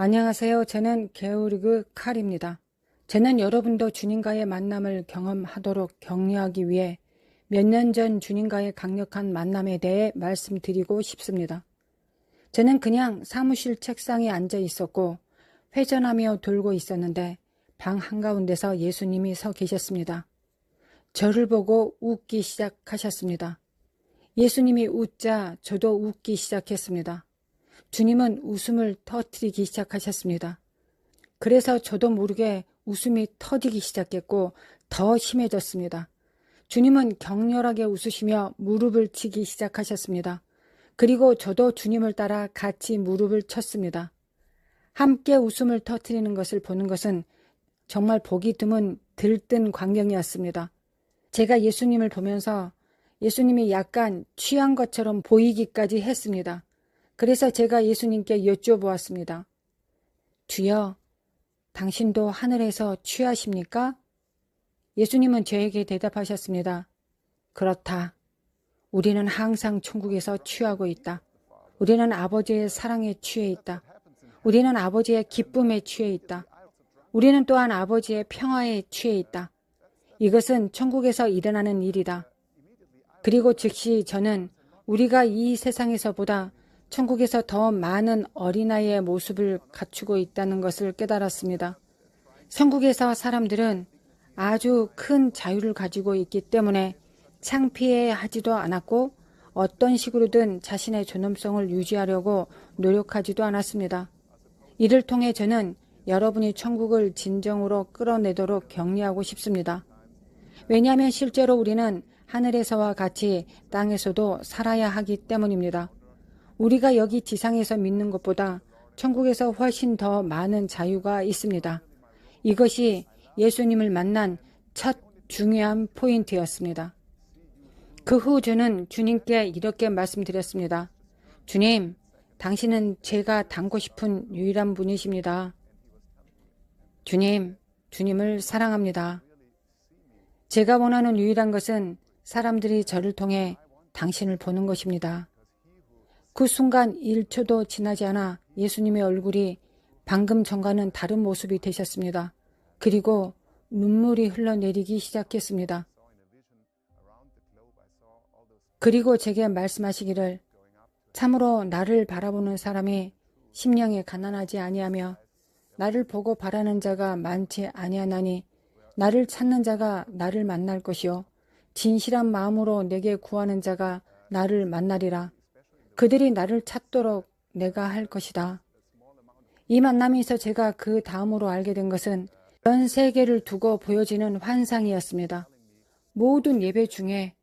안녕하세요. 저는 게오르그 칼입니다. 저는 여러분도 주님과의 만남을 경험하도록 격려하기 위해 몇 년 전 주님과의 강력한 만남에 대해 말씀드리고 싶습니다. 저는 그냥 사무실 책상에 앉아 있었고 회전하며 돌고 있었는데 방 한가운데서 예수님이 서 계셨습니다. 저를 보고 웃기 시작하셨습니다. 예수님이 웃자 저도 웃기 시작했습니다. 주님은 웃음을 터뜨리기 시작하셨습니다. 그래서 저도 모르게 웃음이 터지기 시작했고 더 심해졌습니다. 주님은 격렬하게 웃으시며 무릎을 치기 시작하셨습니다. 그리고 저도 주님을 따라 같이 무릎을 쳤습니다. 함께 웃음을 터뜨리는 것을 보는 것은 정말 보기 드문 들뜬 광경이었습니다. 제가 예수님을 보면서 예수님이 약간 취한 것처럼 보이기까지 했습니다. 그래서 제가 예수님께 여쭤보았습니다. 주여, 당신도 하늘에서 취하십니까? 예수님은 저에게 대답하셨습니다. 그렇다. 우리는 항상 천국에서 취하고 있다. 우리는 아버지의 사랑에 취해 있다. 우리는 아버지의 기쁨에 취해 있다. 우리는 또한 아버지의 평화에 취해 있다. 이것은 천국에서 일어나는 일이다. 그리고 즉시 저는 우리가 이 세상에서보다 천국에서 더 많은 어린아이의 모습을 갖추고 있다는 것을 깨달았습니다. 천국에서 사람들은 아주 큰 자유를 가지고 있기 때문에 창피해하지도 않았고 어떤 식으로든 자신의 존엄성을 유지하려고 노력하지도 않았습니다. 이를 통해 저는 여러분이 천국을 진정으로 끌어내도록 격려하고 싶습니다. 왜냐하면 실제로 우리는 하늘에서와 같이 땅에서도 살아야 하기 때문입니다. 우리가 여기 지상에서 믿는 것보다 천국에서 훨씬 더 많은 자유가 있습니다. 이것이 예수님을 만난 첫 중요한 포인트였습니다. 그 후 저는 주님께 이렇게 말씀드렸습니다. 주님, 당신은 제가 닮고 싶은 유일한 분이십니다. 주님, 주님을 사랑합니다. 제가 원하는 유일한 것은 사람들이 저를 통해 당신을 보는 것입니다. 그 순간 1초도 지나지 않아 예수님의 얼굴이 방금 전과는 다른 모습이 되셨습니다. 그리고 눈물이 흘러내리기 시작했습니다. 그리고 제게 말씀하시기를 참으로 나를 바라보는 사람이 심령에 가난하지 아니하며 나를 보고 바라는 자가 많지 아니하나니 나를 찾는 자가 나를 만날 것이요 진실한 마음으로 내게 구하는 자가 나를 만나리라. 그들이 나를 찾도록 내가 할 것이다. 이 만남에서 제가 그 다음으로 알게 된 것은 전 세계를 두고 보여지는 환상이었습니다. 모든 예배 중에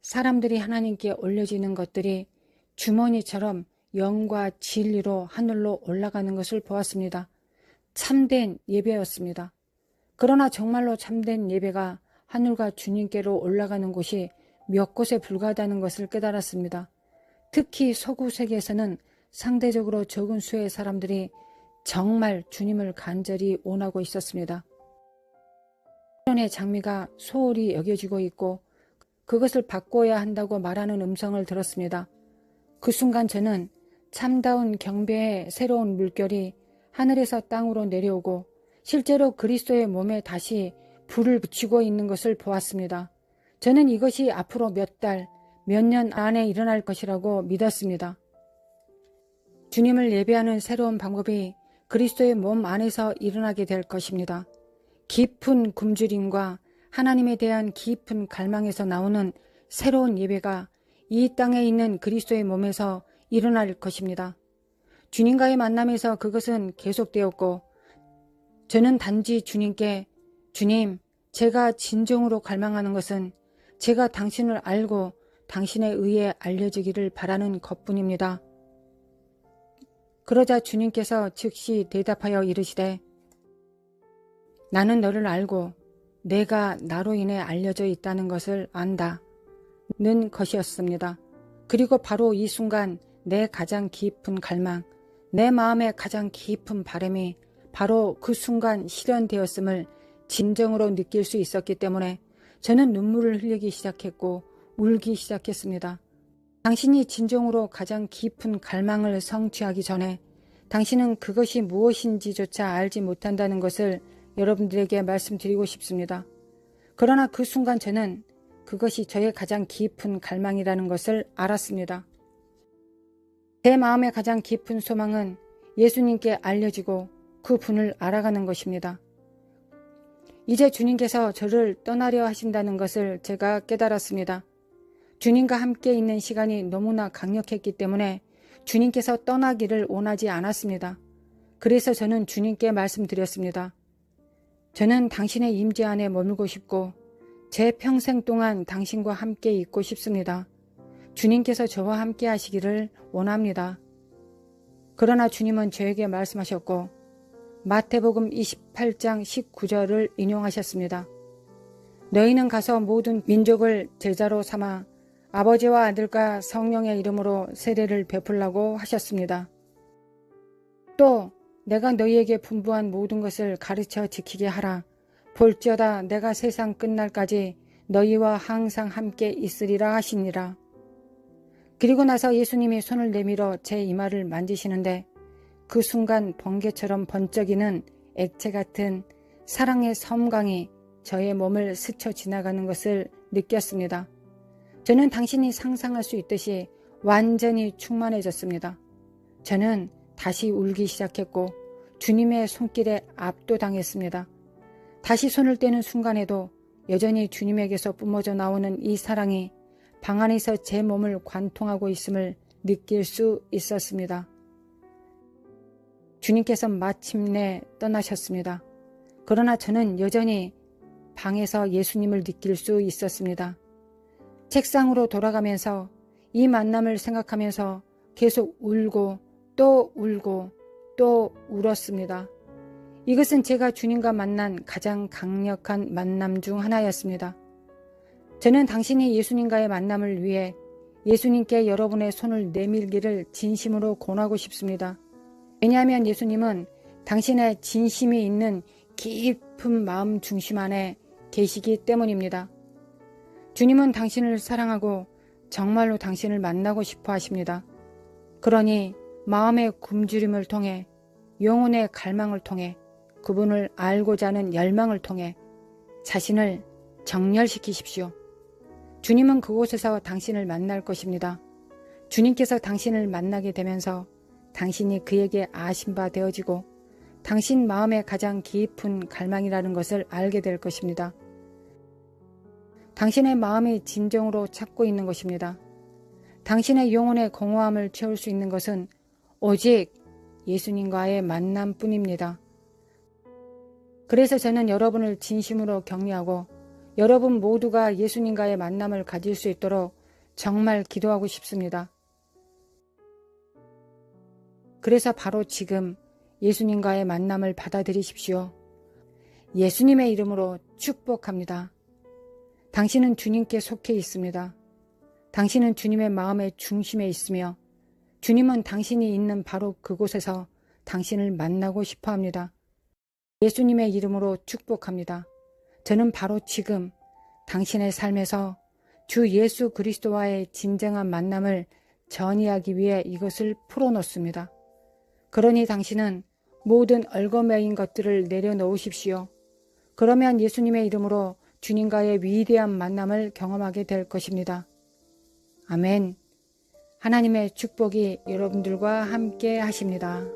사람들이 하나님께 올려지는 것들이 주머니처럼 영과 진리로 하늘로 올라가는 것을 보았습니다. 참된 예배였습니다. 그러나 정말로 참된 예배가 하늘과 주님께로 올라가는 곳이 몇 곳에 불과하다는 것을 깨달았습니다. 특히 서구 세계에서는 상대적으로 적은 수의 사람들이 정말 주님을 간절히 원하고 있었습니다. 의 장미가 소홀히 여겨지고 있고 그것을 바꿔야 한다고 말하는 음성을 들었습니다. 그 순간 저는 참다운 경배의 새로운 물결이 하늘에서 땅으로 내려오고 실제로 그리스도의 몸에 다시 불을 붙이고 있는 것을 보았습니다. 저는 이것이 앞으로 몇 달, 몇 년 안에 일어날 것이라고 믿었습니다. 주님을 예배하는 새로운 방법이 그리스도의 몸 안에서 일어나게 될 것입니다. 깊은 굶주림과 하나님에 대한 깊은 갈망에서 나오는 새로운 예배가 이 땅에 있는 그리스도의 몸에서 일어날 것입니다. 주님과의 만남에서 그것은 계속되었고 저는 단지 주님께 주님, 제가 진정으로 갈망하는 것은 제가 당신을 알고 당신에 의해 알려지기를 바라는 것뿐입니다. 그러자 주님께서 즉시 대답하여 이르시되 나는 너를 알고 내가 나로 인해 알려져 있다는 것을 안다 는 것이었습니다. 그리고 바로 이 순간 내 가장 깊은 갈망, 내 마음의 가장 깊은 바람이 바로 그 순간 실현되었음을 진정으로 느낄 수 있었기 때문에 저는 눈물을 흘리기 시작했고 울기 시작했습니다. 당신이 진정으로 가장 깊은 갈망을 성취하기 전에 당신은 그것이 무엇인지조차 알지 못한다는 것을 여러분들에게 말씀드리고 싶습니다. 그러나 그 순간 저는 그것이 저의 가장 깊은 갈망이라는 것을 알았습니다. 제 마음의 가장 깊은 소망은 예수님께 알려지고 그 분을 알아가는 것입니다. 이제 주님께서 저를 떠나려 하신다는 것을 제가 깨달았습니다. 주님과 함께 있는 시간이 너무나 강력했기 때문에 주님께서 떠나기를 원하지 않았습니다. 그래서 저는 주님께 말씀드렸습니다. 저는 당신의 임재 안에 머물고 싶고 제 평생 동안 당신과 함께 있고 싶습니다. 주님께서 저와 함께 하시기를 원합니다. 그러나 주님은 저에게 말씀하셨고 마태복음 28장 19절을 인용하셨습니다. 너희는 가서 모든 민족을 제자로 삼아 아버지와 아들과 성령의 이름으로 세례를 베풀라고 하셨습니다. 또 내가 너희에게 분부한 모든 것을 가르쳐 지키게 하라. 볼지어다 내가 세상 끝날까지 너희와 항상 함께 있으리라 하시니라. 그리고 나서 예수님이 손을 내밀어 제 이마를 만지시는데 그 순간 번개처럼 번쩍이는 액체 같은 사랑의 섬광이 저의 몸을 스쳐 지나가는 것을 느꼈습니다. 저는 당신이 상상할 수 있듯이 완전히 충만해졌습니다. 저는 다시 울기 시작했고 주님의 손길에 압도당했습니다. 다시 손을 떼는 순간에도 여전히 주님에게서 뿜어져 나오는 이 사랑이 방 안에서 제 몸을 관통하고 있음을 느낄 수 있었습니다. 주님께서 마침내 떠나셨습니다. 그러나 저는 여전히 방에서 예수님을 느낄 수 있었습니다. 책상으로 돌아가면서 이 만남을 생각하면서 계속 울고 또 울고 또 울었습니다. 이것은 제가 주님과 만난 가장 강력한 만남 중 하나였습니다. 저는 당신이 예수님과의 만남을 위해 예수님께 여러분의 손을 내밀기를 진심으로 권하고 싶습니다. 왜냐하면 예수님은 당신의 진심이 있는 깊은 마음 중심 안에 계시기 때문입니다. 주님은 당신을 사랑하고 정말로 당신을 만나고 싶어 하십니다. 그러니 마음의 굶주림을 통해 영혼의 갈망을 통해 그분을 알고자 하는 열망을 통해 자신을 정렬시키십시오. 주님은 그곳에서 당신을 만날 것입니다. 주님께서 당신을 만나게 되면서 당신이 그에게 아신 바 되어지고 당신 마음의 가장 깊은 갈망이라는 것을 알게 될 것입니다. 당신의 마음이 진정으로 찾고 있는 것입니다. 당신의 영혼의 공허함을 채울 수 있는 것은 오직 예수님과의 만남뿐입니다. 그래서 저는 여러분을 진심으로 격려하고 여러분 모두가 예수님과의 만남을 가질 수 있도록 정말 기도하고 싶습니다. 그래서 바로 지금 예수님과의 만남을 받아들이십시오. 예수님의 이름으로 축복합니다. 당신은 주님께 속해 있습니다. 당신은 주님의 마음의 중심에 있으며 주님은 당신이 있는 바로 그곳에서 당신을 만나고 싶어 합니다. 예수님의 이름으로 축복합니다. 저는 바로 지금 당신의 삶에서 주 예수 그리스도와의 진정한 만남을 전이하기 위해 이것을 풀어놓습니다. 그러니 당신은 모든 얽어매인 것들을 내려놓으십시오. 그러면 예수님의 이름으로 주님과의 위대한 만남을 경험하게 될 것입니다. 아멘. 하나님의 축복이 여러분들과 함께 하십니다.